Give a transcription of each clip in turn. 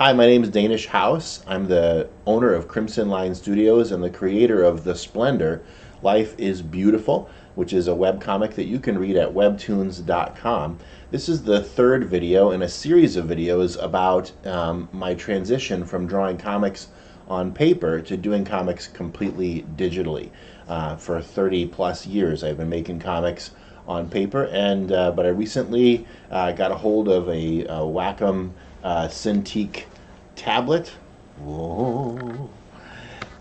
Hi, my name is Danish House. I'm the owner of Crimson Line Studios and the creator of the Splendor, Life is Beautiful, which is a webcomic that you can read at webtoons.com. This is the third video in a series of videos about my transition from drawing comics on paper to doing comics completely digitally. For 30 plus years I've been making comics on paper, and but I recently got a hold of a Wacom Cintiq tablet. Whoa.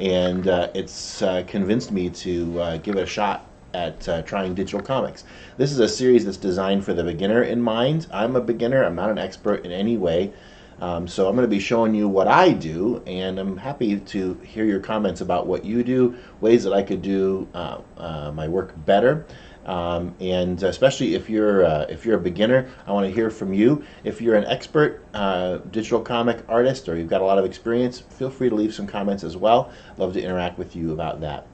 And it's convinced me to give it a shot at trying digital comics. This is a series that's designed for the beginner in mind. I'm a beginner. I'm not an expert in any way. So I'm going to be showing you what I do, and I'm happy to hear your comments about what you do, ways that I could do my work better. And especially if you're a beginner, I want to hear from you. If you're an expert digital comic artist or you've got a lot of experience, feel free to leave some comments as well. I'd love to interact with you about that.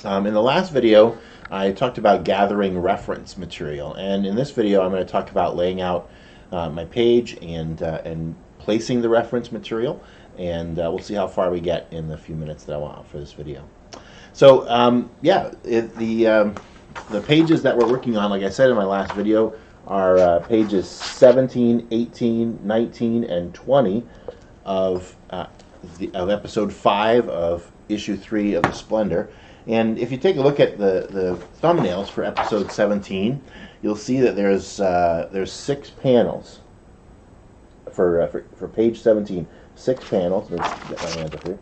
In the last video, I talked about gathering reference material, and in this video, I'm going to talk about laying out my page and placing the reference material, and we'll see how far we get in the few minutes that I want for this video. So yeah, the pages that we're working on, like I said in my last video, are pages 17, 18, 19, and 20 of episode 5 of issue 3 of the Splendor. And if you take a look at the thumbnails for episode 17, you'll see that there's 6 panels for page 17. 6 panels. Let me get my hands up here.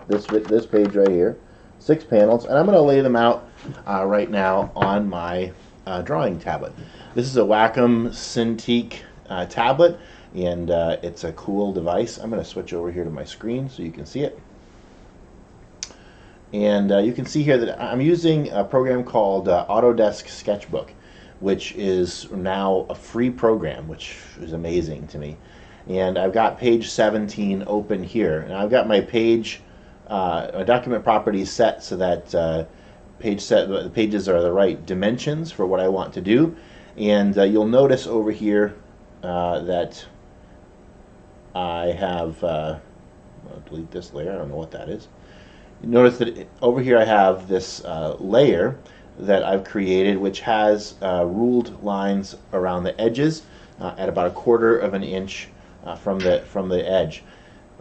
This page right here. 6 panels, and I'm going to lay them out right now on my drawing tablet. This is a Wacom Cintiq tablet, and it's a cool device. I'm going to switch over here to my screen so you can see it. And you can see here that I'm using a program called Autodesk Sketchbook, which is now a free program, which is amazing to me. And I've got page 17 open here, and I've got my page document properties set so that the pages are the right dimensions for what I want to do. And you'll notice over here that I have I'll delete this layer. I don't know what that is. You notice that over here I have this layer that I've created, which has ruled lines around the edges at about 1/4 of an inch from the edge.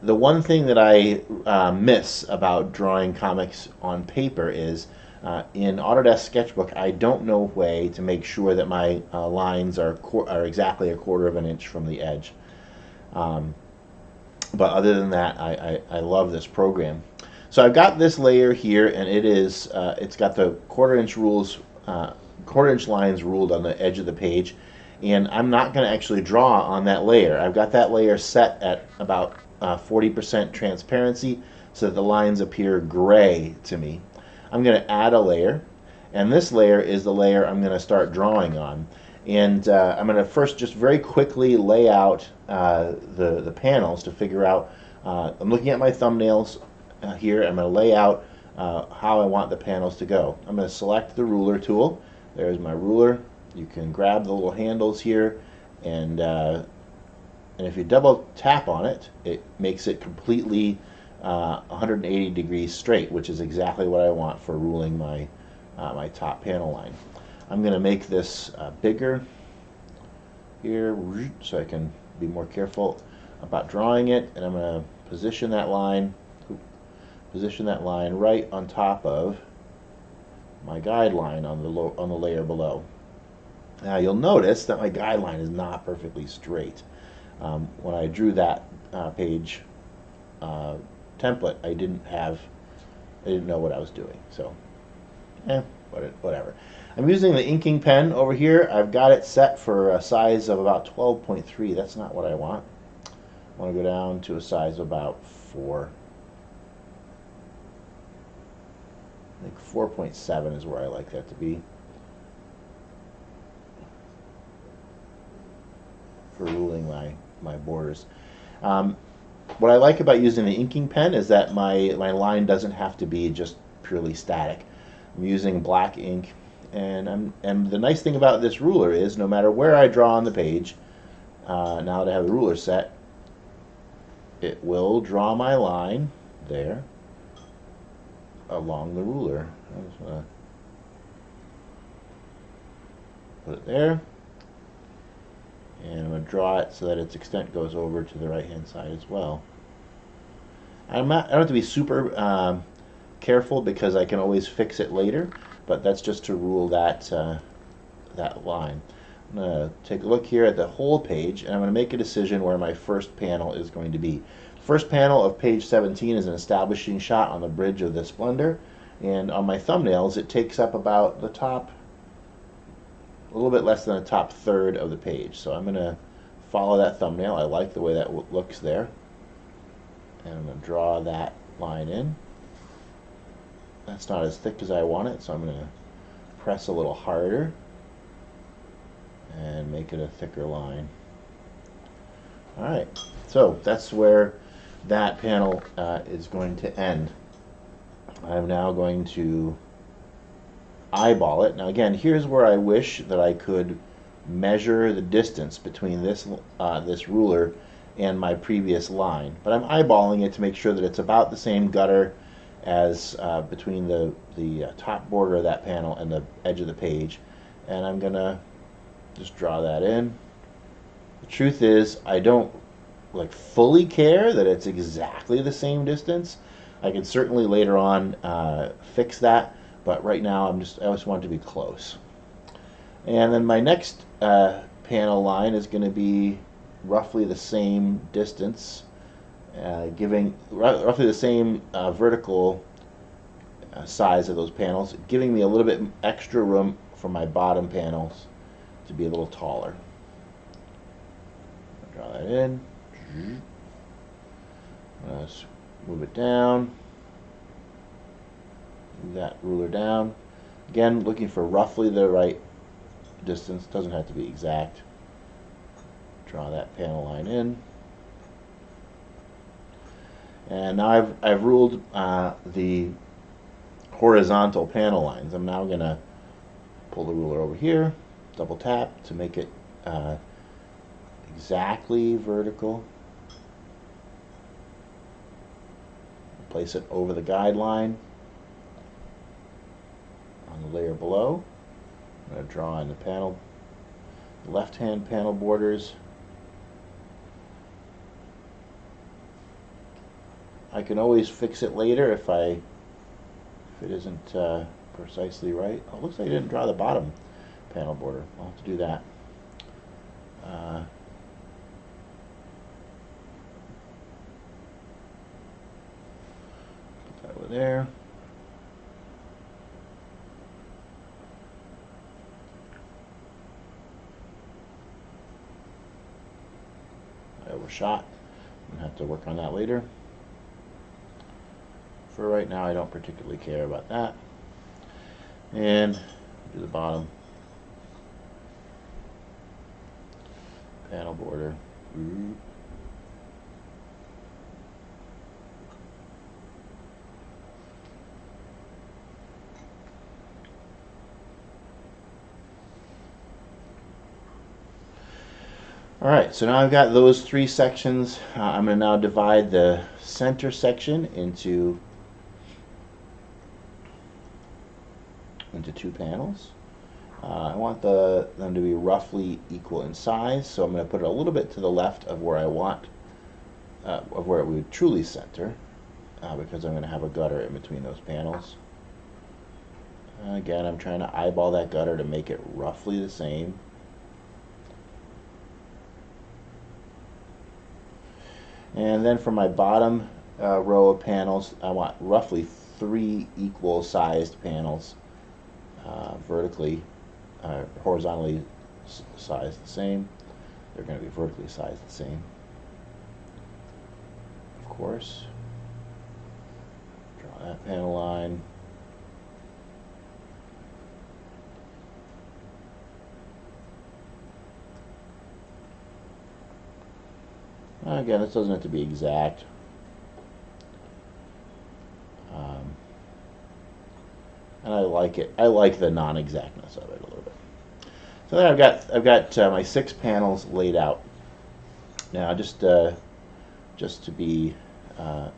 The one thing that I miss about drawing comics on paper is in Autodesk Sketchbook, I don't know a way to make sure that my lines are exactly 1/4 of an inch from the edge. But other than that, I love this program. So I've got this layer here, and it's got the 1/4 inch rules, 1/4 inch lines ruled on the edge of the page, and I'm not going to actually draw on that layer. I've got that layer set at about 40% transparency so that the lines appear gray to me. I'm going to add a layer, and this layer is the layer I'm going to start drawing on. And I'm going to first just very quickly lay out the panels to figure out, I'm looking at my thumbnails here. I'm going to lay out how I want the panels to go. I'm going to select the ruler tool. There's my ruler. You can grab the little handles here, and if you double tap on it, it makes it completely 180 degrees straight, which is exactly what I want for ruling my my top panel line. I'm going to make this bigger here so I can be more careful about drawing it, and I'm going to position that line right on top of my guideline on the layer below. Now you'll notice that my guideline is not perfectly straight. When I drew that page template, I didn't know what I was doing. So, whatever. I'm using the inking pen over here. I've got it set for a size of about 12.3. That's not what I want. I want to go down to a size of about 4. I think 4.7 is where I like that to be for ruling my borders. What I like about using the inking pen is that my line doesn't have to be just purely static. I'm using black ink, and the nice thing about this ruler is no matter where I draw on the page, now that I have the ruler set, it will draw my line there along the ruler. I'm just going to put it there, and I'm going to draw it so that its extent goes over to the right hand side as well. I don't have to be super careful because I can always fix it later, but that's just to rule that that line. I'm going to take a look here at the whole page, and I'm going to make a decision where my first panel is going to be. First panel of page 17 is an establishing shot on the bridge of the Splendor, and on my thumbnails it takes up about the top, a little bit less than the top third of the page. So I'm going to follow that thumbnail. I like the way that looks there, and I'm going to draw that line in. That's not as thick as I want it, so I'm going to press a little harder and make it a thicker line. Alright, so that's where that panel is going to end. I'm now going to eyeball it. Now again, here's where I wish that I could measure the distance between this this ruler and my previous line, but I'm eyeballing it to make sure that it's about the same gutter as between the top border of that panel and the edge of the page, and I'm gonna just draw that in. The truth is, I don't fully care that it's exactly the same distance. I can certainly later on fix that, but right now I just want it to be close. And then my next panel line is going to be roughly the same distance, giving roughly the same vertical size of those panels, giving me a little bit extra room for my bottom panels to be a little taller. Draw that in. Let's move it down. Move that ruler down. Again, looking for roughly the right distance. Doesn't have to be exact. Draw that panel line in. And now I've ruled the horizontal panel lines. I'm now going to pull the ruler over here, double tap to make it exactly vertical. Place it over the guideline on the layer below. I'm going to draw in the panel, left-hand panel borders. I can always fix it later if it isn't precisely right. Oh, it looks like I didn't draw the bottom panel border. I'll have to do that. Put that over there. I overshot. I'm going to have to work on that later. For right now, I don't particularly care about that. And do the bottom panel border. Alright, so now I've got those three sections. I'm going to now divide the center section into two panels. I want them to be roughly equal in size, so I'm going to put it a little bit to the left of where I want, of where it would truly center, because I'm going to have a gutter in between those panels. Again, I'm trying to eyeball that gutter to make it roughly the same. And then for my bottom row of panels, I want roughly 3 equal sized panels, vertically, horizontally sized the same. They're going to be vertically sized the same, of course. Draw that panel line. Again, this doesn't have to be exact. And I like it. I like the non-exactness of it a little bit. So then I've got my 6 panels laid out. Now, just to be talk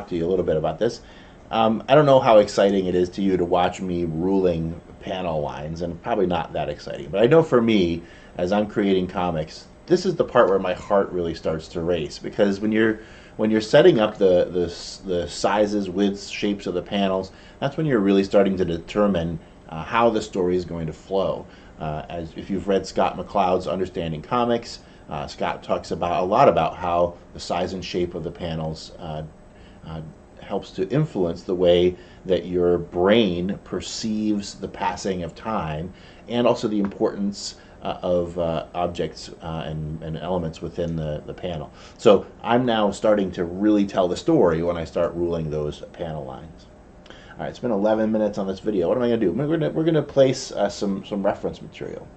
to you a little bit about this. I don't know how exciting it is to you to watch me ruling panel lines, and probably not that exciting. But I know for me, as I'm creating comics, this is the part where my heart really starts to race, because when you're setting up the sizes, widths, shapes of the panels, that's when you're really starting to determine how the story is going to flow. As if you've read Scott McCloud's Understanding Comics, Scott talks a lot about how the size and shape of the panels helps to influence the way that your brain perceives the passing of time, and also the importance of objects and elements within the panel. So I'm now starting to really tell the story when I start ruling those panel lines. All right, it's been 11 minutes on this video. What am I going to do? We're going to place some reference material.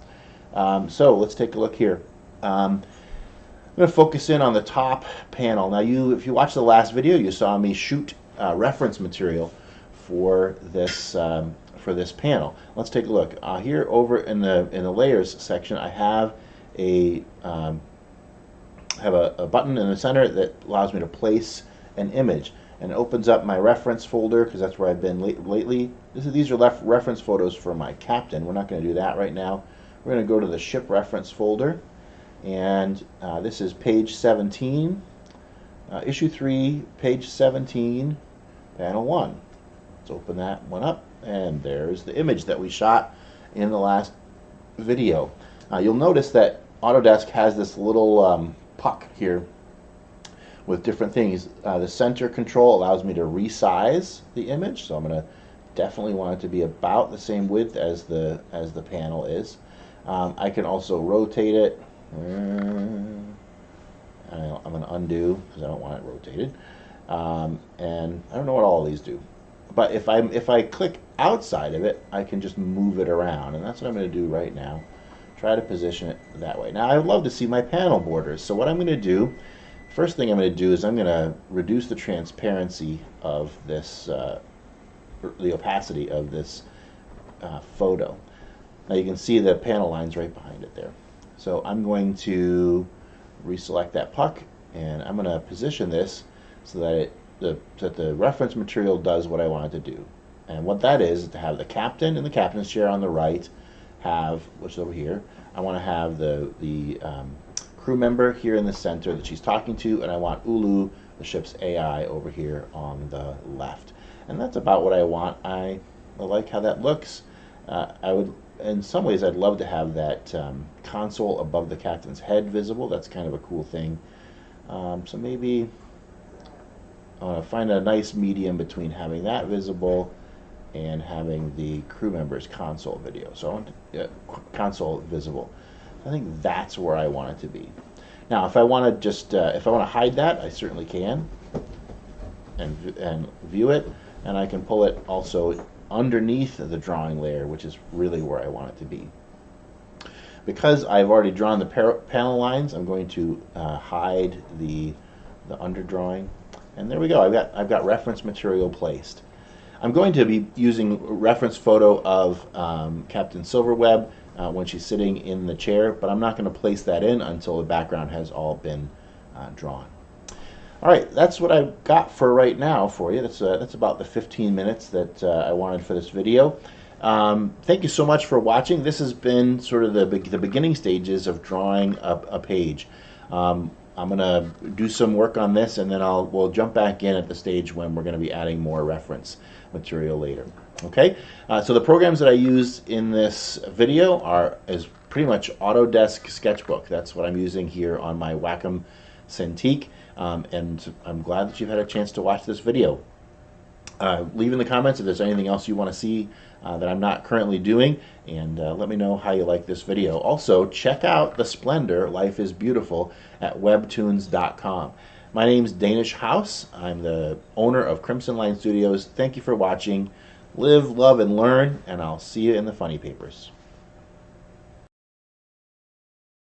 So let's take a look here. I'm going to focus in on the top panel. Now, if you watched the last video, you saw me shoot reference material for this panel. Let's take a look here over in the layers section. I have a button in the center that allows me to place an image, and it opens up my reference folder, because that's where I've been lately. These are reference photos for my captain. We're not going to do that right now. We're going to go to the ship reference folder, and this is page 17, issue 3, page 17, panel 1. Let's open that one up, and there's the image that we shot in the last video. You'll notice that Autodesk has this little puck here with different things. The center control allows me to resize the image, so I'm going to definitely want it to be about the same width as the panel is. I can also rotate it. I'm going to undo because I don't want it rotated. And I don't know what all of these do. But if I click outside of it, I can just move it around, and that's what I'm going to do right now. Try to position it that way. Now, I would love to see my panel borders. So what I'm going to do, first thing I'm going to do is I'm going to reduce the transparency of this, the opacity of this photo. Now you can see the panel lines right behind it there. So I'm going to reselect that puck, and I'm going to position this so that the reference material does what I want it to do. And what that is to have the captain in the captain's chair on the right, which is over here. I want to have the crew member here in the center that she's talking to, and I want Ulu, the ship's AI, over here on the left. And that's about what I want. I like how that looks. In some ways, I'd love to have that console above the captain's head visible. That's kind of a cool thing. So maybe I want to find a nice medium between having that visible and having the crew member's console video. So I want console visible. I think that's where I want it to be. Now, if I want to hide that, I certainly can, and view it, and I can pull it also underneath the drawing layer, which is really where I want it to be. Because I've already drawn the panel lines, I'm going to hide the underdrawing, and there we go. I've got reference material placed. I'm going to be using a reference photo of Captain Silverweb when she's sitting in the chair, but I'm not going to place that in until the background has all been drawn. All right, that's what I've got for right now for you. That's about the 15 minutes that I wanted for this video. Thank you so much for watching. This has been sort of the beginning stages of drawing a page. I'm going to do some work on this, and then we'll jump back in at the stage when we're going to be adding more reference material later. Okay, so the programs that I use in this video is pretty much Autodesk Sketchbook. That's what I'm using here on my Wacom Cintiq, and I'm glad that you've had a chance to watch this video. Leave in the comments if there's anything else you want to see that I'm not currently doing, and let me know how you like this video. Also, check out the Splendor, Life is Beautiful, at webtoons.com. My name's Danish House. I'm the owner of Crimson Line Studios. Thank you for watching. Live, love, and learn, and I'll see you in the funny papers.